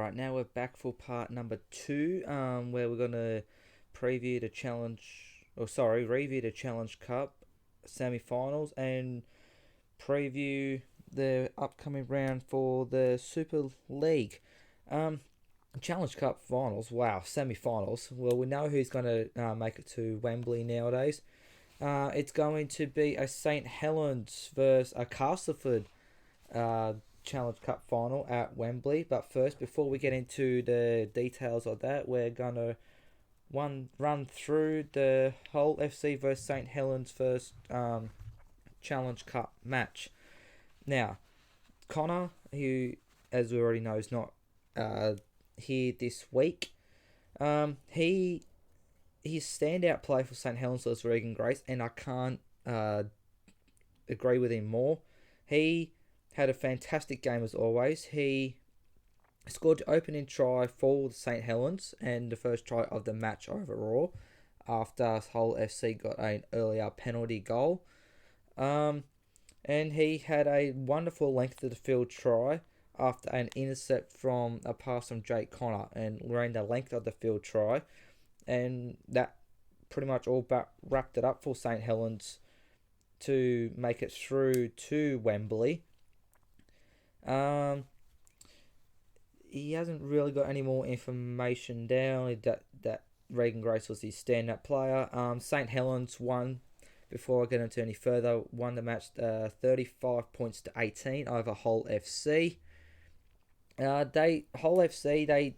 Alright, now we're back for part number 2, where we're going to review the Challenge Cup semi-finals and preview the upcoming round for the Super League. Challenge Cup finals, wow, semi-finals. Well, we know who's going to make it to Wembley nowadays. It's going to be a St Helens versus a Castleford Challenge Cup final at Wembley. But first, before we get into the details of that, we're gonna run through the Hull FC versus St Helens first Challenge Cup match. Now, Connor, who, as we already know, is not here this week. His standout play for St Helens was Regan Grace, and I can't agree with him more. He had a fantastic game as always. He scored the opening try for St Helens and the first try of the match overall after Hull FC got an earlier penalty goal. And he had a wonderful length of the field try after an intercept from a pass from Jake Connor and ran the length of the field try. And that pretty much all wrapped it up for St Helens to make it through to Wembley. He hasn't really got any more information down that Regan Grace was his standout player. St Helens won, before I get into any further, won the match 35 points to 18 over Hull FC. Hull FC, they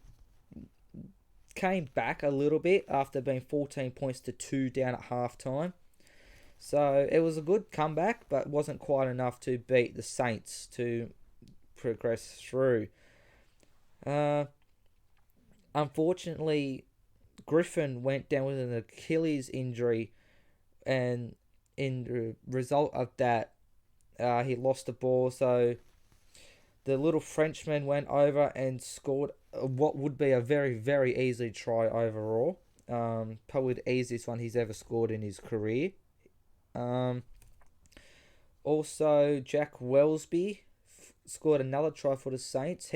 came back a little bit after being 14 points to 2 down at half time. So it was a good comeback, but wasn't quite enough to beat the Saints to progress through. Unfortunately, Griffin went down with an Achilles injury, and in the result of that, he lost the ball. So the little Frenchman went over and scored what would be a very, very easy try overall. Probably the easiest one he's ever scored in his career. Also, Jack Wellesby scored another try for the Saints.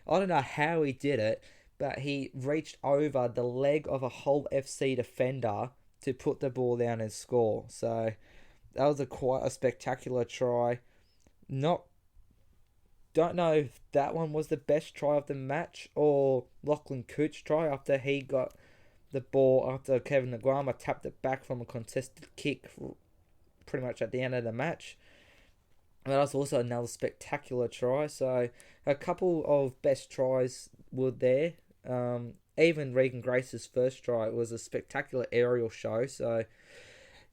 I don't know how he did it, but he reached over the leg of a Hull FC defender to put the ball down and score. So that was quite a spectacular try. Don't know if that one was the best try of the match or Lachlan Cooch's try after he got the ball after Kevin Nguama tapped it back from a contested kick pretty much at the end of the match. That was also another spectacular try. So a couple of best tries were there. Even Regan Grace's first try was a spectacular aerial show. So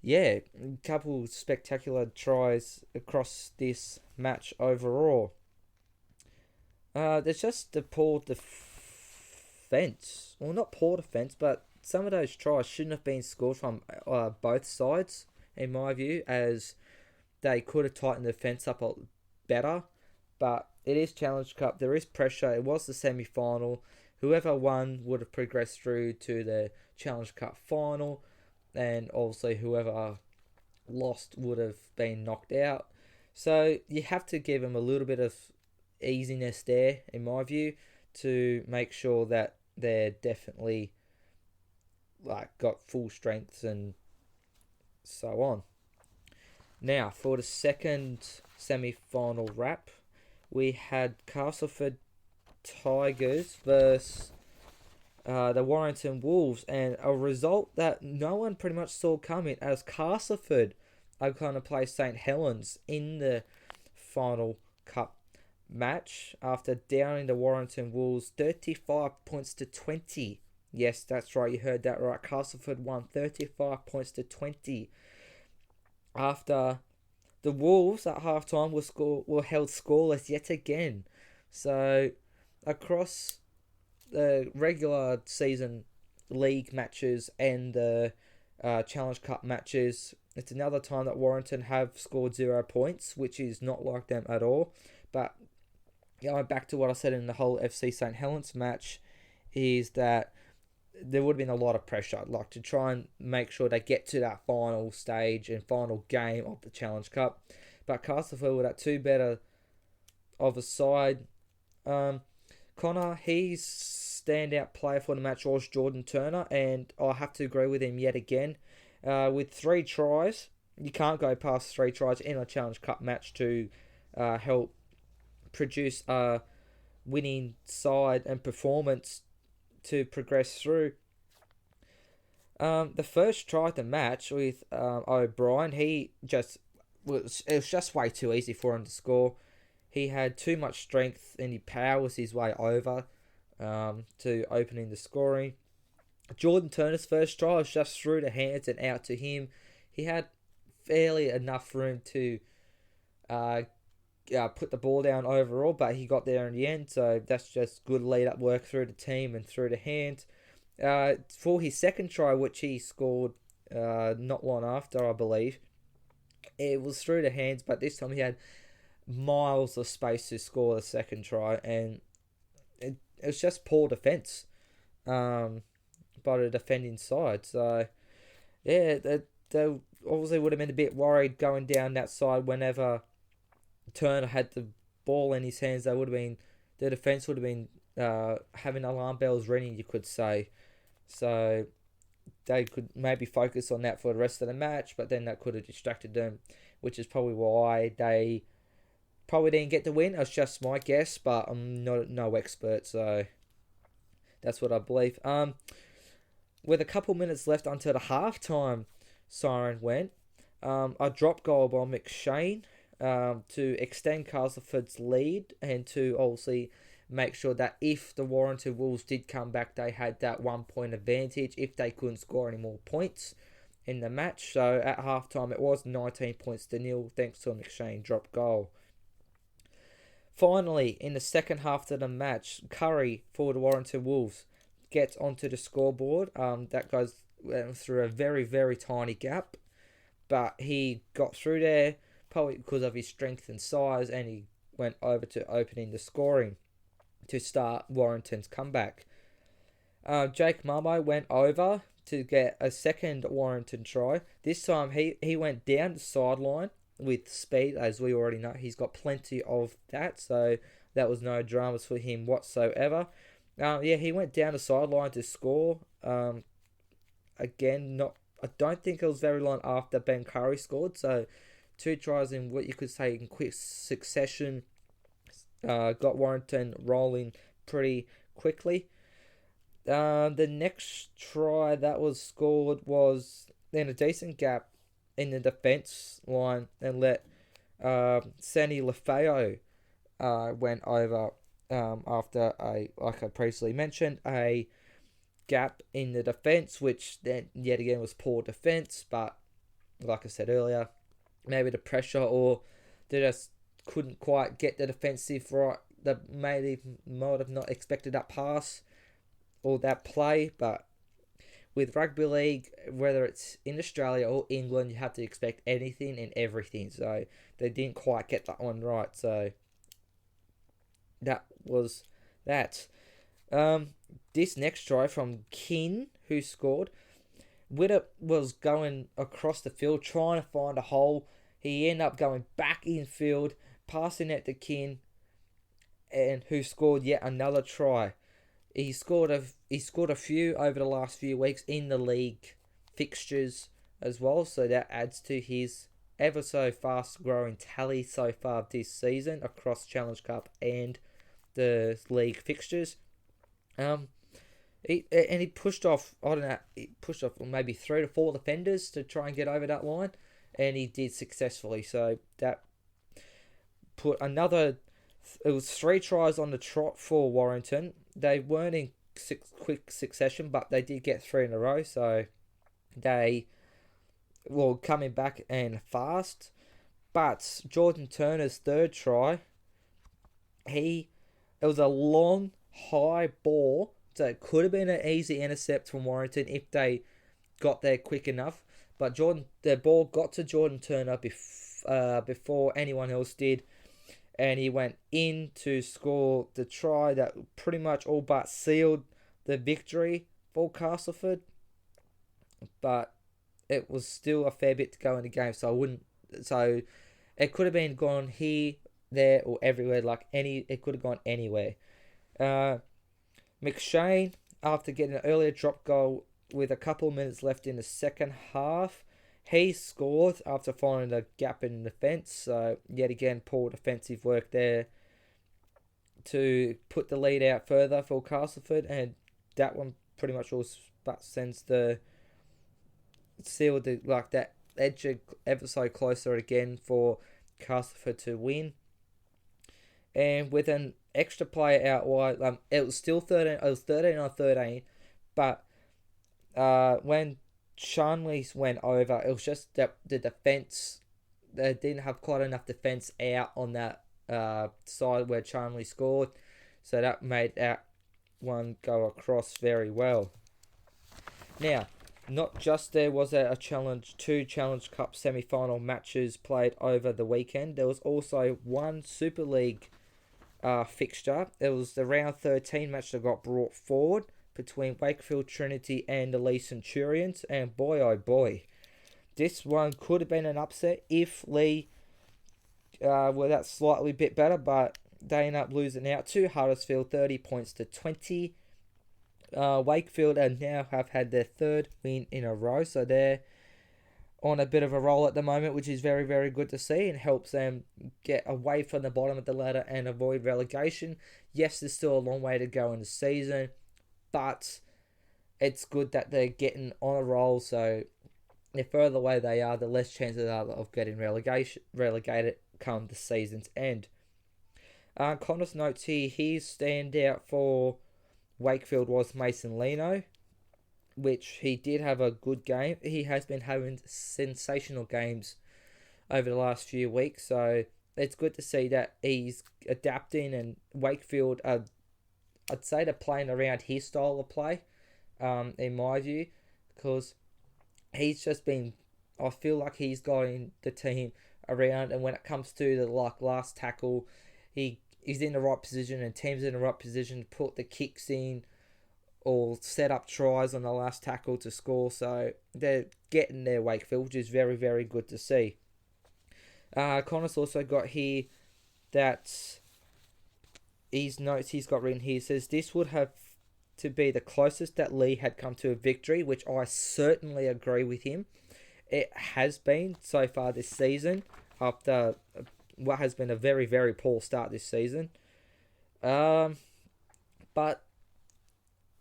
yeah, a couple spectacular tries across this match overall. There's just the poor defence. Well, not poor defence, but some of those tries shouldn't have been scored from both sides, in my view, as they could have tightened the defence up better. But it is Challenge Cup. There is pressure. It was the semi-final. Whoever won would have progressed through to the Challenge Cup final. And also whoever lost would have been knocked out. So you have to give them a little bit of easiness there, in my view, to make sure that they're definitely got full strengths and so on. Now, for the second semi-final wrap, we had Castleford Tigers versus the Warrington Wolves, and a result that no one pretty much saw coming, as Castleford are going to play St Helens in the final cup match after downing the Warrington Wolves 35 points to 20. Yes, that's right, you heard that right. Castleford won 35 points to 20. After the Wolves at halftime were held scoreless yet again. So across the regular season league matches and the Challenge Cup matches, it's another time that Warrington have scored 0 points, which is not like them at all. But going back to what I said in the Hull FC St Helens match, is that there would have been a lot of pressure, to try and make sure they get to that final stage and final game of the Challenge Cup. But Castleford were that two better of a side. Connor, his standout player for the match was Jordan Turner, and I have to agree with him yet again. With 3 tries, you can't go past 3 tries in a Challenge Cup match to help produce a winning side and performance to progress through. The first try at the match with O'Brien, it was just way too easy for him to score. He had too much strength and he powers his way over to opening the scoring. Jordan Turner's first try was just through the hands and out to him. He had fairly enough room to put the ball down overall, but he got there in the end, so that's just good lead-up work through the team and through the hands. For his second try, which he scored not long after, I believe, it was through the hands, but this time he had miles of space to score the second try, and it was just poor defence by the defending side. So, yeah, they obviously would have been a bit worried going down that side whenever Turner had the ball in his hands. The defence would have been having alarm bells ringing, you could say. So they could maybe focus on that for the rest of the match, but then that could have distracted them, which is probably why they probably didn't get the win. That's just my guess, but I'm no expert, so that's what I believe. With a couple minutes left until the halftime siren went, a drop goal by McShane to extend Castleford's lead and to obviously make sure that if the Warrington Wolves did come back, they had that 1 point advantage if they couldn't score any more points in the match. So at halftime, it was 19 points to 0 thanks to a McShane drop goal. Finally, in the second half of the match, Curry for the Warrington Wolves gets onto the scoreboard. That goes through a very, very tiny gap, but he got through there probably because of his strength and size, and he went over to opening the scoring to start Warrington's comeback. Jake Mamo went over to get a second Warrington try. This time he went down the sideline with speed, as we already know. He's got plenty of that, so that was no dramas for him whatsoever. He went down the sideline to score. Again, I don't think it was very long after Ben Curry scored, so 2 tries in what you could say in quick succession got Warrington rolling pretty quickly. The next try that was scored was in a decent gap in the defence line and let Sandy Lefeo went over after like I previously mentioned, a gap in the defence, which then yet again was poor defence, but like I said earlier, maybe the pressure or they just couldn't quite get the defensive right. They might have not expected that pass or that play, but with rugby league, whether it's in Australia or England, you have to expect anything and everything. So they didn't quite get that one right. So that was that. This next try from Kin, who scored, Widdop was going across the field trying to find a hole. He ended up going back in field, passing it to Kin, and who scored yet another try. He scored a few over the last few weeks in the league fixtures as well, so that adds to his ever so fast growing tally so far this season across Challenge Cup and the league fixtures. He pushed off, maybe 3 to 4 defenders to try and get over that line, and he did successfully. So that put another. It was 3 tries on the trot for Warrington. They weren't in quick succession, but they did get 3 in a row. So they were coming back and fast. But Jordan Turner's third try, it was a long, high ball. So it could have been an easy intercept from Warrington if they got there quick enough. But the ball got to Jordan Turner before anyone else did. And he went in to score the try that pretty much all but sealed the victory for Castleford. But it was still a fair bit to go in the game, so it could have been gone here, there, or everywhere. It could have gone anywhere. Uh, McShane, after getting an earlier drop goal with a couple of minutes left in the second half, he scored after finding a gap in the defence. So, yet again, poor defensive work there to put the lead out further for Castleford. And that one pretty much all sends the seal that edge ever so closer again for Castleford to win. And with an extra player out wide, it was still 13. It was 13-13, but when Shanley's went over, it was just that the defense. They didn't have quite enough defense out on that side where Shanley scored, so that made that one go across very well. Now, not just there was two Challenge Cup semi-final matches played over the weekend. There was also one Super League fixture. It was the round 13 match that got brought forward between Wakefield Trinity and the Lee Centurions, and boy oh boy, this one could have been an upset if Lee were that slightly bit better, but they end up losing out to Huddersfield 30 points to 20. Wakefield now have had their third win in a row, so they're on a bit of a roll at the moment, which is very, very good to see and helps them get away from the bottom of the ladder and avoid relegation. Yes, there's still a long way to go in the season, but it's good that they're getting on a roll, so the further away they are, the less chances are of getting relegated come the season's end. Connor's notes here, his standout for Wakefield was Mason Lino, which he did have a good game. He has been having sensational games over the last few weeks, so it's good to see that he's adapting, and Wakefield, I'd say they're playing around his style of play, in my view, because he's just been, I feel like he's gotten the team around, and when it comes to the last tackle, he's in the right position, and teams in the right position to put the kicks in or set up tries on the last tackle to score. So they're getting their Wakefield, which is very, very good to see. Connor's also got here that his notes he's got written here says this would have to be the closest that Lee had come to a victory, which I certainly agree with him. It has been so far this season after what has been a very, very poor start this season. But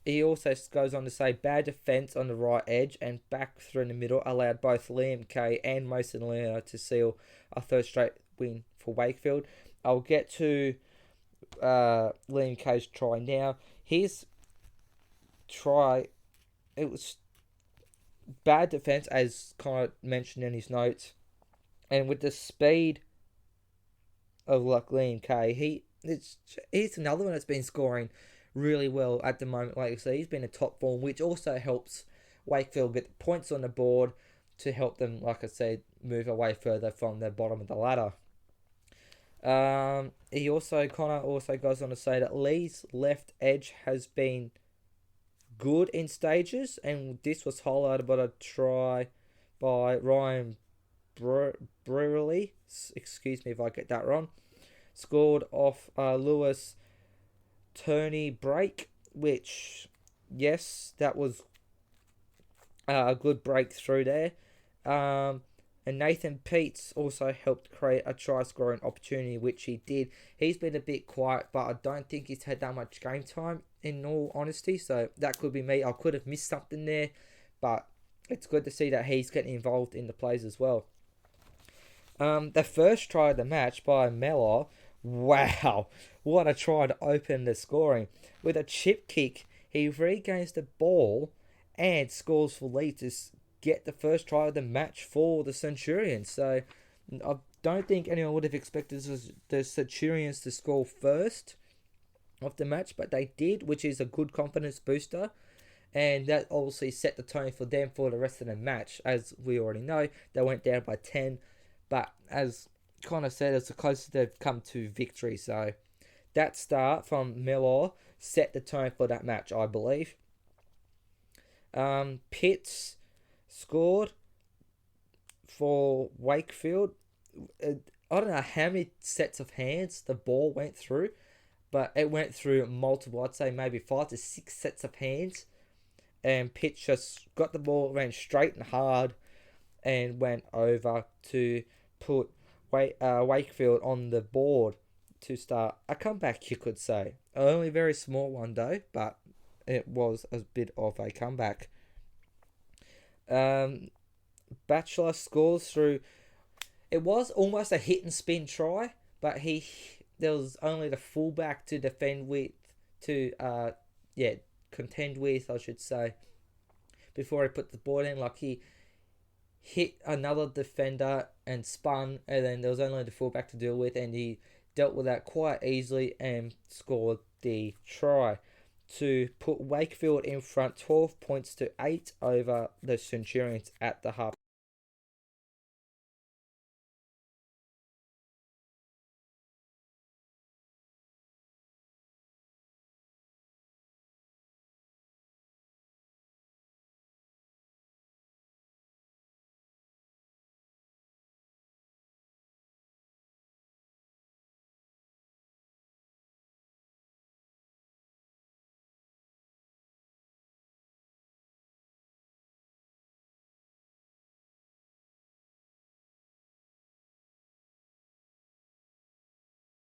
he also goes on to say bad defence on the right edge and back through in the middle allowed both Liam Kay and Mason Leno to seal a third straight win for Wakefield. I'll get to Liam Kay's try now. His try, it was bad defence, as kind of mentioned in his notes, and with the speed of Liam Kay, he's another one that's been scoring really well at the moment. Like I say, he's been in top form, which also helps Wakefield get the points on the board to help them, like I said, move away further from the bottom of the ladder. Connor also goes on to say that Lee's left edge has been good in stages, and this was highlighted by a try by Ryan Brewerly. Excuse me if I get that wrong. Scored off Lewis Turney break, which, yes, that was a good breakthrough there. And Nathan Peets also helped create a try-scoring opportunity, which he did. He's been a bit quiet, but I don't think he's had that much game time, in all honesty, so that could be me. I could have missed something there, but it's good to see that he's getting involved in the plays as well. The first try of the match by Mellor, wow, what a try to open the scoring. With a chip kick, he regains the ball and scores for Lee to get the first try of the match for the Centurions. So I don't think anyone would have expected the Centurions to score first of the match, but they did, which is a good confidence booster. And that obviously set the tone for them for the rest of the match. As we already know, they went down by 10. But as Connor said, it's the closest they've come to victory. So that start from Mellor set the tone for that match, I believe. Pitts scored for Wakefield. I don't know how many sets of hands the ball went through, but it went through multiple, I'd say maybe 5 to 6 sets of hands, and Pitch just got the ball, ran straight and hard, and went over to put Wakefield on the board to start a comeback, you could say. Only a very small one though, but it was a bit of a comeback. Batchelor scores through. It was almost a hit and spin try, but there was only the fullback to defend with, contend with, I should say, before he put the ball in. Like, he hit another defender and spun, and then there was only the fullback to deal with, and he dealt with that quite easily and scored the try to put Wakefield in front 12 points to 8 over the Centurions at the half.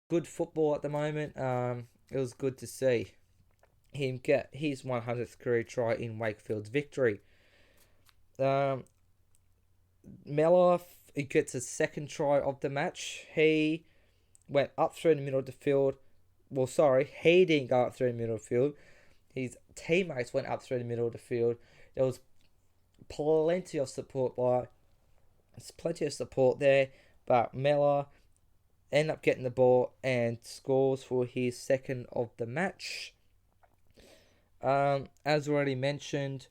Good football at the moment. It was good to see him get his 100th career try in Wakefield's victory. Mellor, he gets his second try of the match. He went up through the middle of the field. Well, sorry, he didn't go up through the middle of the field. His teammates went up through the middle of the field. There was plenty of support there, but Mellor ended up getting the ball and scores for his second of the match. As already mentioned,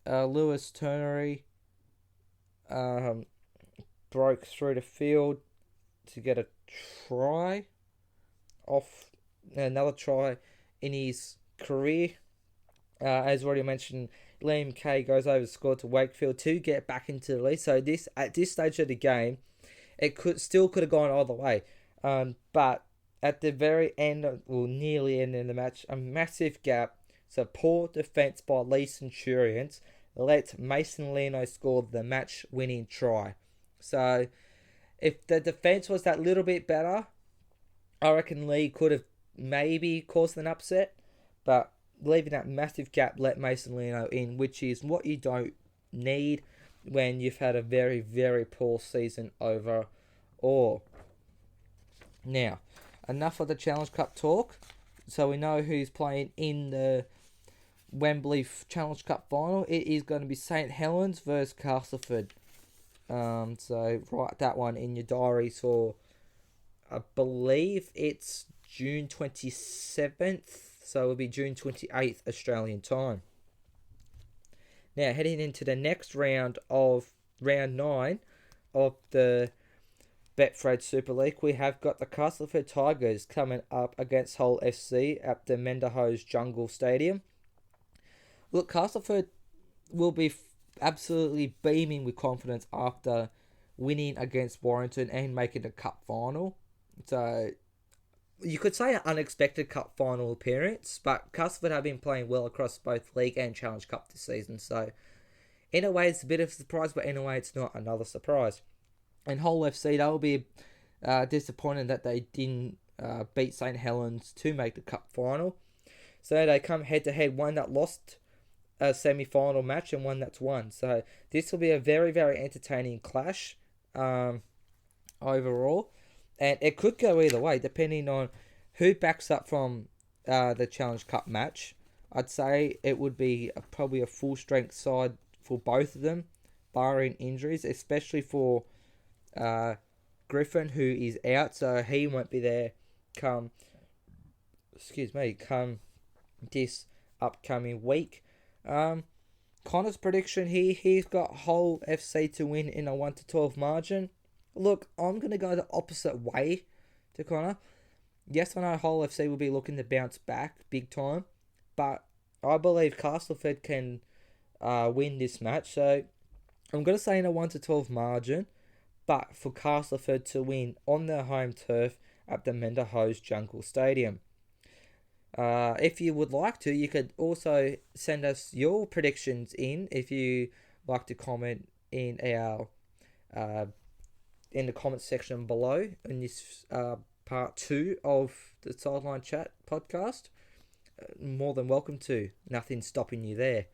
Lewis Turnery broke through the field to get a try off another try in his career. As already mentioned, Liam Kay goes over to score to Wakefield to get back into the lead. So at this stage of the game, it could have gone either way. But at the very end, nearly end of the match, a massive gap. So poor defence by Lee Centurions let Mason Leno score the match-winning try. So if the defence was that little bit better, I reckon Lee could have maybe caused an upset. But leaving that massive gap let Mason Leno in, which is what you don't need when you've had a very, very poor season overall. Now, enough of the Challenge Cup talk. So we know who's playing in the Wembley Challenge Cup final. It is going to be St Helens versus Castleford. So write that one in your diaries for, I believe it's June 27th. So it'll be June 28th Australian time. Now, heading into the next round of round 9 of the Betfred Super League, we have got the Castleford Tigers coming up against Hull FC at the Menderhose Jungle Stadium. Look, Castleford will be absolutely beaming with confidence after winning against Warrington and making the cup final. So you could say an unexpected cup final appearance, but Castleford have been playing well across both League and Challenge Cup this season. So in a way, it's a bit of a surprise, but in a way, it's not another surprise. And Hull FC, they'll be disappointed that they didn't beat St Helens to make the cup final. So they come head-to-head, one that lost a semi-final match and one that's won. So this will be a very, very entertaining clash overall. And it could go either way, depending on who backs up from the Challenge Cup match. I'd say it would be probably a full-strength side for both of them, barring injuries, especially for Griffin, who is out, so he won't be there come this upcoming week. Connor's prediction here, he's got Hull FC to win in a 1-12 margin. Look, I'm going to go the opposite way to Connor. Yes, I know Hull FC will be looking to bounce back big time, but I believe Castleford can win this match. So I'm going to say in a 1-12 margin, but for Castleford to win on their home turf at the Menderhose Jungle Stadium. If you would like to, you could also send us your predictions if you like to comment uh, in the comment section below in this part 2 of the Sideline Chat podcast. More than welcome to. Nothing stopping you there.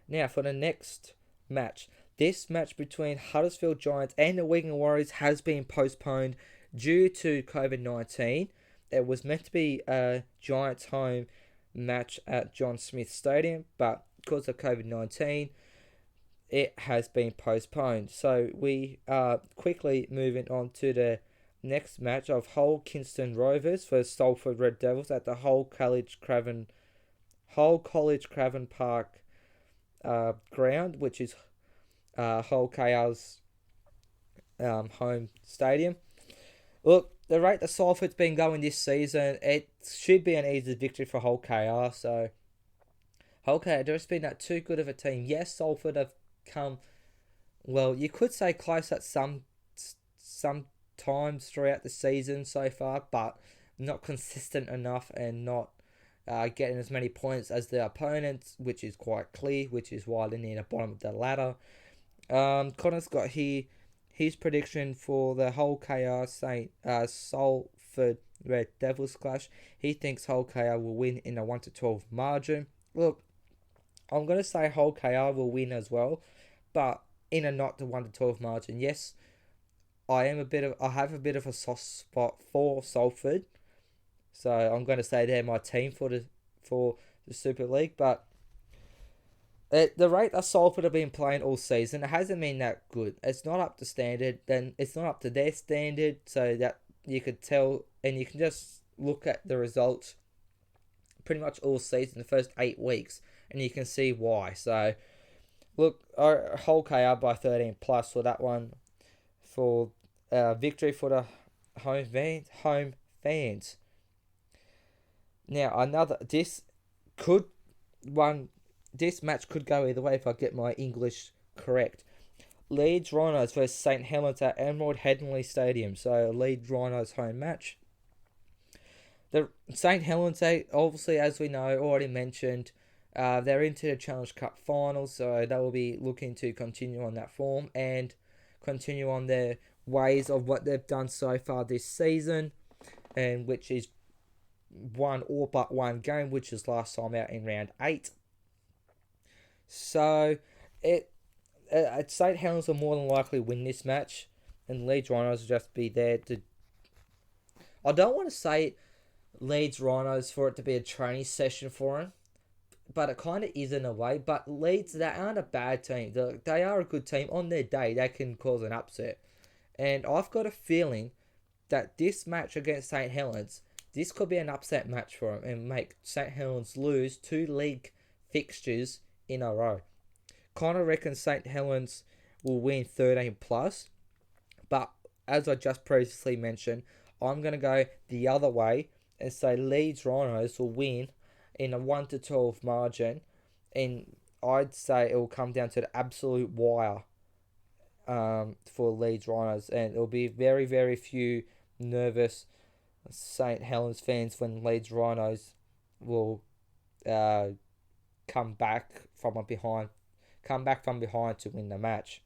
Now for the next match. This match between Huddersfield Giants and the Wigan Warriors has been postponed due to COVID-19. It was meant to be a Giants home match at John Smith Stadium, but because of COVID-19, it has been postponed. So we are quickly moving on to the next match of Hull Kingston Rovers versus Salford Red Devils at the Hull College Craven Park ground, which is Hull KR's home stadium. Look, the rate that Salford's been going this season, it should be an easy victory for Hull KR. So Hull KR, there's been that too good of a team. Yes, Salford have come, well, you could say close at some times throughout the season so far, but not consistent enough and not getting as many points as their opponents, which is quite clear, which is why they're near the bottom of the ladder. Connor's got here his prediction for the Hull KR Salford Red Devils clash. He thinks Hull KR will win in a 1-12 margin. Look, I'm going to say Hull KR will win as well, but in a not the 1-12 margin. Yes, I have a bit of a soft spot for Salford, so I'm going to say they're my team for the Super League. But the rate that Salford have been playing all season, it hasn't been that good. It's not up to standard. Then it's not up to their standard, so that you could tell, and you can just look at the results pretty much all season, the first 8 weeks, and you can see why. So, look, Hull KR by 13 plus for that one, for victory for the home fans. Now, this match could go either way if I get my English correct. Leeds Rhinos versus St Helens at Emerald Headingley Stadium. So, Leeds Rhinos home match. The St Helens, they obviously, as we know, already mentioned, they're into the Challenge Cup final, so they will be looking to continue on that form and continue on their ways of what they've done so far this season, and which is won all but one game, which is last time out in round 8. So, St Helens will more than likely win this match, and Leeds Rhinos will just be there to. I don't want to say Leeds Rhinos for it to be a training session for them, but it kind of is in a way. But Leeds, they aren't a bad team. They are a good team. On their day, they can cause an upset. And I've got a feeling that this match against St Helens, this could be an upset match for them and make St Helens lose 2 league fixtures in a row. Connor reckons St Helens will win 13 plus, but as I just previously mentioned, I'm going to go the other way and say Leeds Rhinos will win in a 1-12 margin, and I'd say it will come down to the absolute wire for Leeds Rhinos, and it'll be very, very few nervous St Helens fans when Leeds Rhinos will come back from behind to win the match.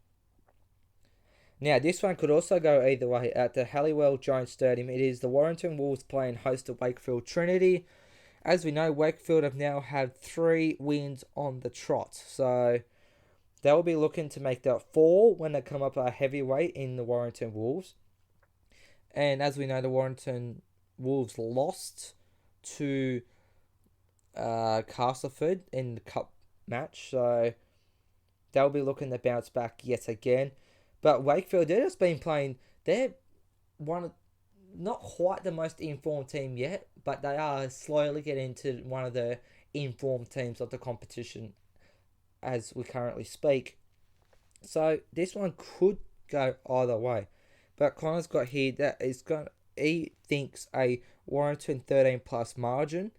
Now, this one could also go either way. At the Halliwell Jones Stadium, it is the Warrington Wolves playing host to Wakefield Trinity. As we know, Wakefield have now had 3 wins on the trot, so they'll be looking to make that 4 when they come up a heavyweight in the Warrington Wolves. And as we know, the Warrington Wolves lost to Castleford in the cup match, so they'll be looking to bounce back yet again. But Wakefield, they've just been playing. They're not quite the most informed team yet, but they are slowly getting into one of the informed teams of the competition as we currently speak. So this one could go either way. But Connor's got here that he thinks a Warrington 13 plus margin.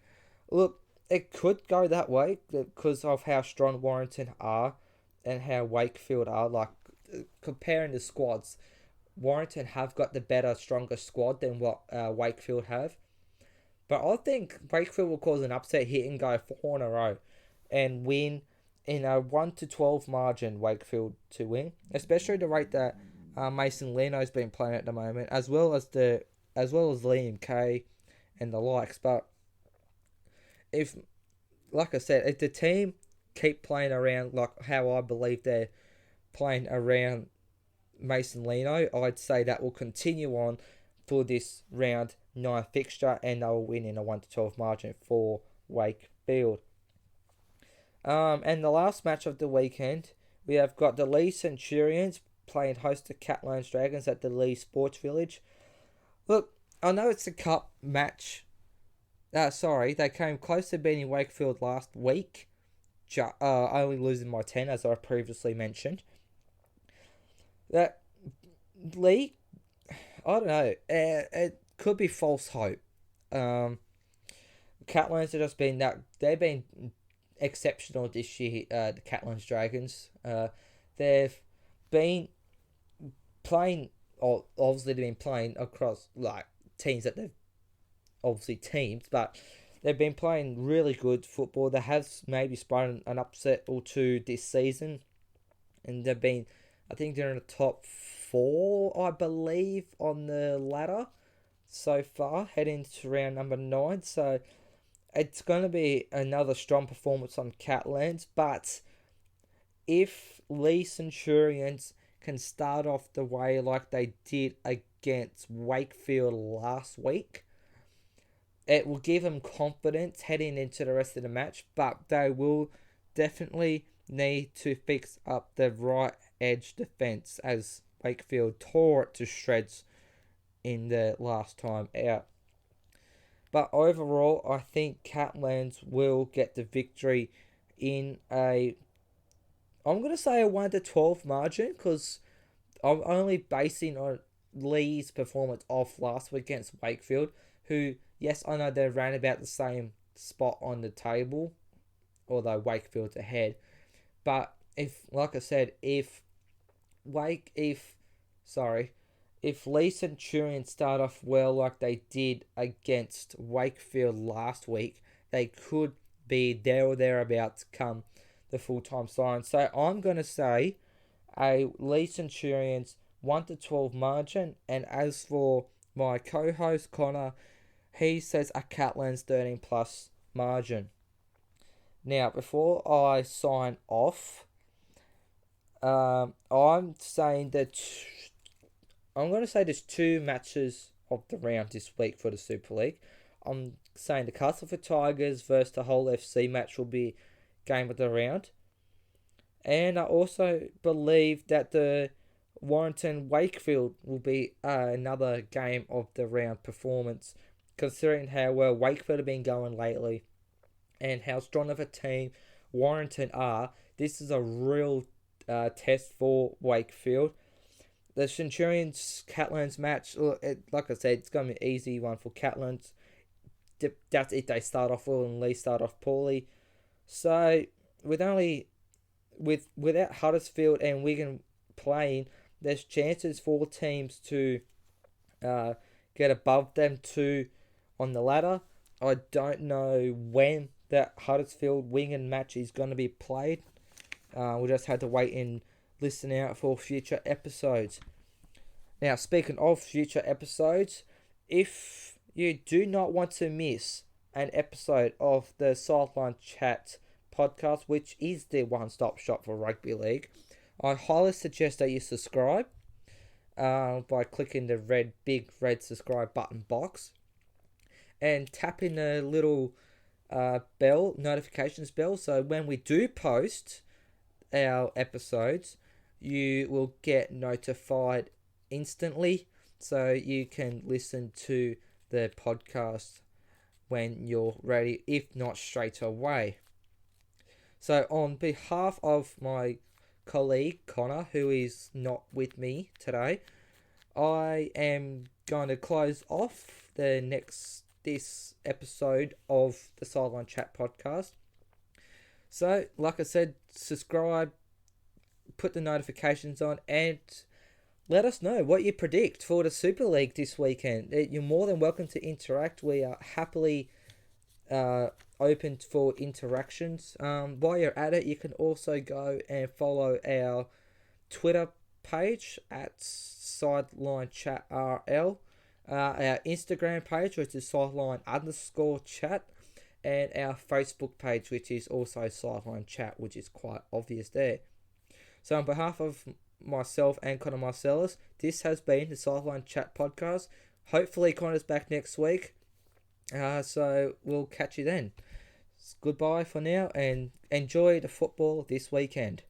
Look, it could go that way because of how strong Warrington are and how Wakefield are. Like, comparing the squads, Warrington have got the better, stronger squad than what Wakefield have. But I think Wakefield will cause an upset hit and go 4 in a row and win in a 1-12 margin. Wakefield to win, especially the rate that Mason Leno's been playing at the moment, as well as Liam Kay and the likes. But if, like I said, if the team keep playing around like how I believe they're playing around Mason Leno, I'd say that will continue on for this round 9 fixture, and they'll win in a 1-12 margin for Wakefield. And the last match of the weekend, we have got the Lee Centurions playing host to Catlands Dragons at the Lee Sports Village. Look, I know it's a cup match. They came close to beating Wakefield last week, only losing by 10, as I previously mentioned. That Lee, I don't know, it could be false hope. Catlands have just been they've been exceptional this year. The Catlands Dragons, they've been playing, or obviously they've been playing across like teams that they've obviously teams, but they've been playing really good football. They have maybe sprung an upset or two this season, and they've been, I think they're in the top 4, I believe, on the ladder so far, heading to round number 9. So it's going to be another strong performance on Catlands. But if Lee Centurions can start off the way like they did against Wakefield last week, it will give them confidence heading into the rest of the match. But they will definitely need to fix up the right edge defence, as Wakefield tore it to shreds in the last time out. But overall, I think Catlands will get the victory in I'm going to say a 1-12 margin, because I'm only basing on Lee's performance off last week against Wakefield, who, yes, I know they're around about the same spot on the table, although Wakefield's ahead. But if Lee Centurion start off well like they did against Wakefield last week, they could be there or thereabouts come the full-time sign. So I'm going to say a Lee Centurions 1-12 margin, and as for my co-host Connor, he says a Catlands 13 plus margin. Now, before I sign off, I'm saying that I'm going to say there's 2 matches of the round this week for the Super League. I'm saying the Castleford Tigers versus the Hull FC match will be game of the round. And I also believe that the Warrington Wakefield will be another game of the round performance, considering how well Wakefield have been going lately and how strong of a team Warrington are. This is a real test for Wakefield. The Centurions Catlands match, like I said, it's going to be an easy one for Catlands. That's if they start off well and Lee start off poorly. So without Huddersfield and Wigan playing, there's chances for teams to get above them too on the ladder. I don't know when that Huddersfield Wigan match is going to be played. We'll just have to wait and listen out for future episodes. Now, speaking of future episodes, if you do not want to miss an episode of the Sideline Chat podcast, which is the one-stop shop for rugby league, I highly suggest that you subscribe by clicking the big red subscribe button box and tapping the little notifications bell, so when we do post our episodes, you will get notified instantly, so you can listen to the podcast when you're ready, if not straight away. So on behalf of my colleague Connor, who is not with me today, I am going to close off this episode of the Sideline Chat podcast. So, like I said, subscribe, put the notifications on, and let us know what you predict for the Super League this weekend. You're more than welcome to interact. We are happily open for interactions. While you're at it, you can also go and follow our Twitter page at Sideline Chat RL, our Instagram page, which is Sideline_chat, and our Facebook page, which is also Sideline Chat, which is quite obvious there. So on behalf of myself and Connor Marcellus, this has been the Sideline Chat podcast. Hopefully Connor's back next week. So we'll catch you then. Goodbye for now and enjoy the football this weekend.